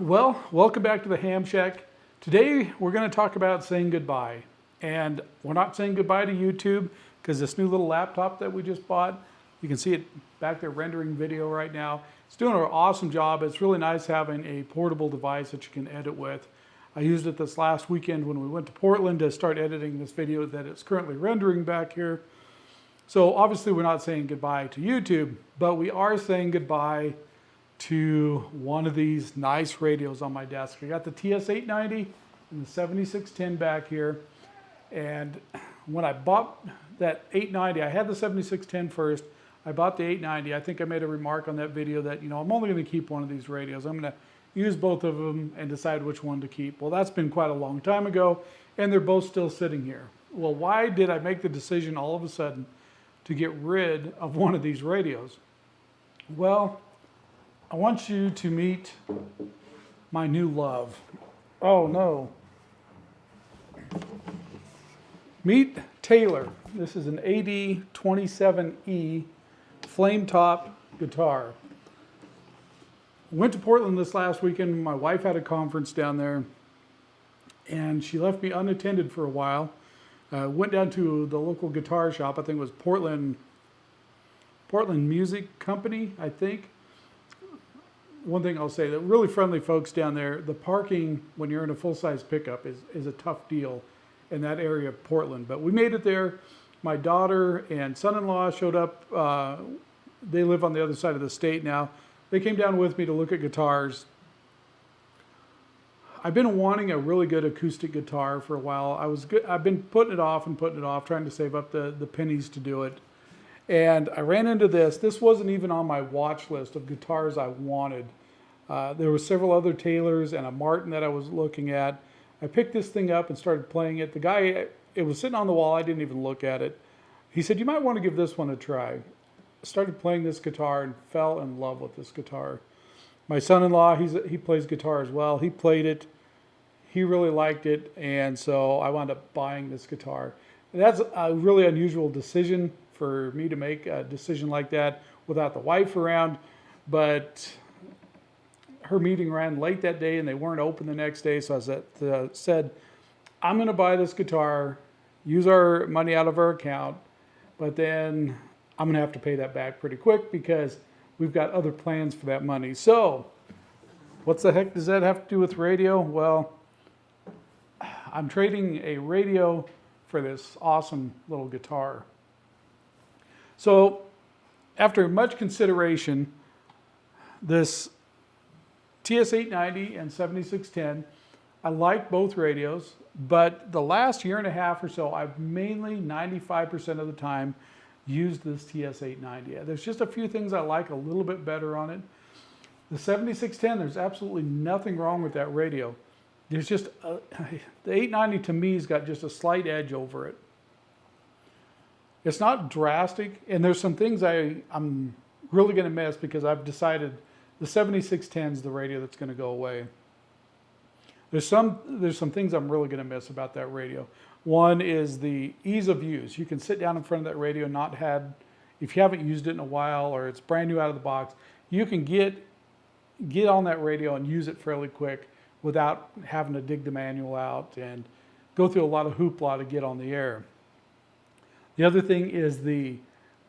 Well, welcome back to the Ham Shack. Today we're going to talk about saying goodbye. And we're not saying goodbye to YouTube because this new little laptop that we just bought, you can see it back there rendering video right now. It's doing an awesome job. It's really nice having a portable device that you can edit with. I used it this last weekend when we went to Portland to start editing this video that it's currently rendering back here. So obviously we're not saying goodbye to YouTube, but we are saying goodbye to one of these nice radios on my desk. I got the TS890 and the 7610 back here. And when I bought that 890, I had the 7610 first. I bought the 890. I think I made a remark on that video that, I'm only going to keep one of these radios. I'm going to use both of them and decide which one to keep. Well, that's been quite a long time ago, and they're both still sitting here. Well, why did I make the decision all of a sudden to get rid of one of these radios? Well, I want you to meet my new love. Oh no. Meet Taylor. This is an AD27E flame top guitar. Went to Portland this last weekend. My wife had a conference down there and she left me unattended for a while. Went down to the local guitar shop. I think it was Portland Music Company, I think. One thing I'll say, that really friendly folks down there. The parking when you're in a full-size pickup is a tough deal in that area of Portland. But we made it there. My daughter and son-in-law showed up. They live on the other side of the state now. They came down with me to look at guitars. I've been wanting a really good acoustic guitar for a while. I've been putting it off, trying to save up the pennies to do it. And I ran into this. This wasn't even on my watch list of guitars I wanted. There were several other Taylors and a Martin that I was looking at. I picked this thing up and started playing it. The guy, it was sitting on the wall. I didn't even look at it. He said, "You might want to give this one a try." I started playing this guitar and fell in love with this guitar. My son-in-law, he plays guitar as well. He played it. He really liked it. And so I wound up buying this guitar. And that's a really unusual decision for me to make a decision like that without the wife around. But her meeting ran late that day and they weren't open the next day. So I said, I'm going to buy this guitar, use our money out of our account, but then I'm going to have to pay that back pretty quick because we've got other plans for that money. So what the heck does that have to do with radio? Well, I'm trading a radio for this awesome little guitar. So after much consideration, this TS890 and 7610, I like both radios, but the last year and a half or so, I've mainly 95% of the time used this TS890. There's just a few things I like a little bit better on it. The 7610, there's absolutely nothing wrong with that radio. There's just, the 890 to me has got just a slight edge over it. It's not drastic, and there's some things I'm really going to miss because I've decided the 7610 is the radio that's going to go away. There's some things I'm really going to miss about that radio. One is the ease of use. You can sit down in front of that radio and if you haven't used it in a while or it's brand new out of the box, you can get on that radio and use it fairly quick without having to dig the manual out and go through a lot of hoopla to get on the air. The other thing is the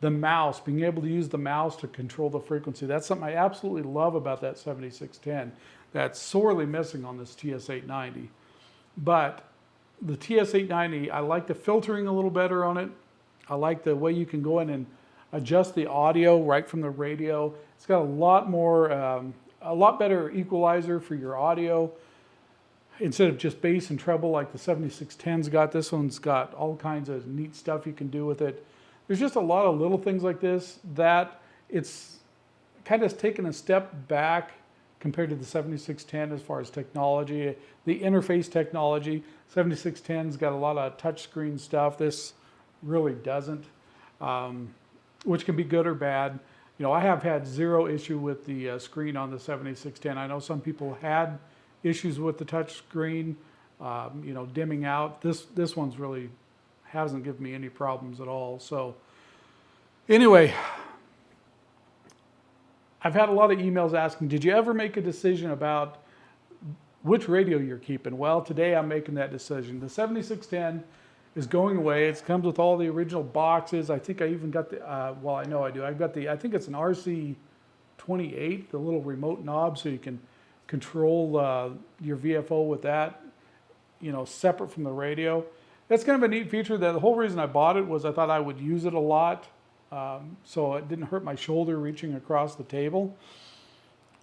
mouse, being able to use the mouse to control the frequency. That's something I absolutely love about that 7610. That's sorely missing on this TS890. But the TS890, I like the filtering a little better on it. I like the way you can go in and adjust the audio right from the radio. It's got a lot better equalizer for your audio. Instead of just bass and treble like the 7610's got, this one's got all kinds of neat stuff you can do with it. There's just a lot of little things like this that it's kind of taken a step back compared to the 7610 as far as technology. The interface technology, 7610's got a lot of touchscreen stuff. This really doesn't, which can be good or bad. I have had zero issue with the screen on the 7610. I know some people had issues with the touch screen, dimming out. This one's really hasn't given me any problems at all. So anyway, I've had a lot of emails asking, did you ever make a decision about which radio you're keeping. Well, today I'm making that decision. The 7610 is going away. It comes with all the original boxes. I think I even got the, well, I know I do. I've got the, I think it's an RC28, the little remote knob, so you can control your VFO with that, you know, separate from the radio. That's kind of a neat feature. That the whole reason I bought it was I thought I would use it a lot, so it didn't hurt my shoulder reaching across the table.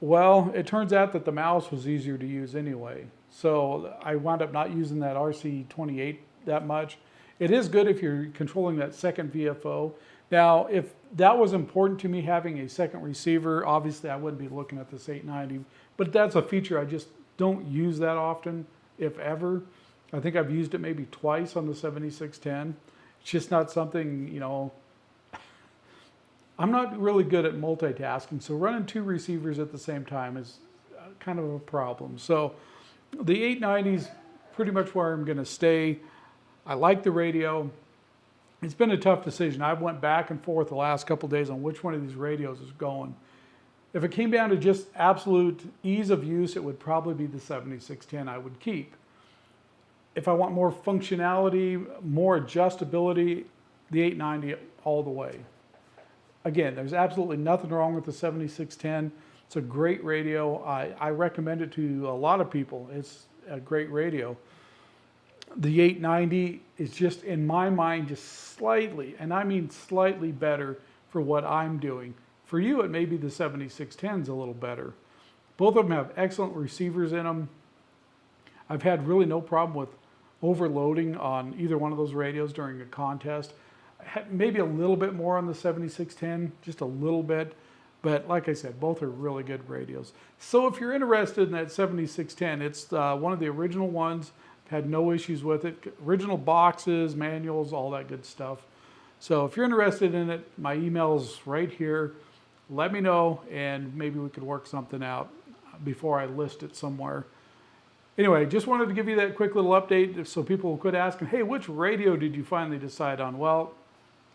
Well, it turns out that the mouse was easier to use anyway, so I wound up not using that RC28 that much. It is good if you're controlling that second VFO. Now, if that was important to me, having a second receiver, obviously I wouldn't be looking at this 890, but that's a feature I just don't use that often, if ever. I think I've used it maybe twice on the 7610. It's just not something, you know, I'm not really good at multitasking, so running two receivers at the same time is kind of a problem. So the 890's pretty much where I'm gonna stay. I like the radio. It's been a tough decision. I've went back and forth the last couple of days on which one of these radios is going. If it came down to just absolute ease of use, it would probably be the 7610 I would keep. If I want more functionality, more adjustability, the 890 all the way. Again, there's absolutely nothing wrong with the 7610. It's a great radio. I recommend it to a lot of people. It's a great radio. The 890 is just, in my mind, just slightly, and I mean slightly better for what I'm doing. For you, it may be the 7610's a little better. Both of them have excellent receivers in them. I've had really no problem with overloading on either one of those radios during a contest. Maybe a little bit more on the 7610, just a little bit. But like I said, both are really good radios. So if you're interested in that 7610, it's one of the original ones. Had no issues with it. Original boxes, manuals, all that good stuff. So if you're interested in it, my email's right here. Let me know, and maybe we could work something out before I list it somewhere. Anyway, just wanted to give you that quick little update so people will quit asking, hey, which radio did you finally decide on? Well,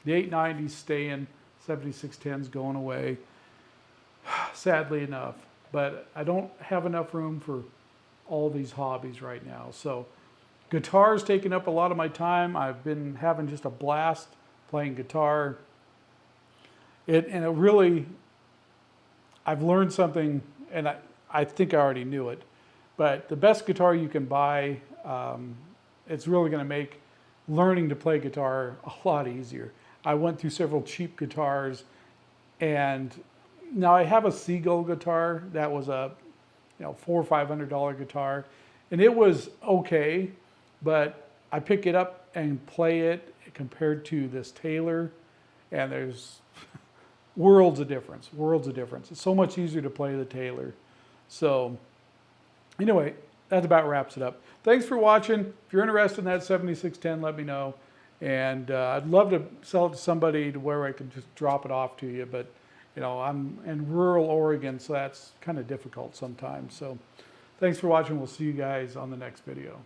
the 890's staying, 7610's going away, sadly enough. But I don't have enough room for all these hobbies right now. So guitar's taking up a lot of my time. I've been having just a blast playing guitar. I've learned something, and I think I already knew it, but the best guitar you can buy, it's really going to make learning to play guitar a lot easier. I went through several cheap guitars, and now I have a Seagull guitar that was a $400 or $500 guitar, and it was okay, but I pick it up and play it compared to this Taylor, and there's worlds of difference, worlds of difference. It's so much easier to play the Taylor. So anyway, that about wraps it up. Thanks for watching. If you're interested in that 7610, let me know. And I'd love to sell it to somebody to where I can just drop it off to you, but I'm in rural Oregon, so that's kind of difficult sometimes. So thanks for watching. We'll see you guys on the next video.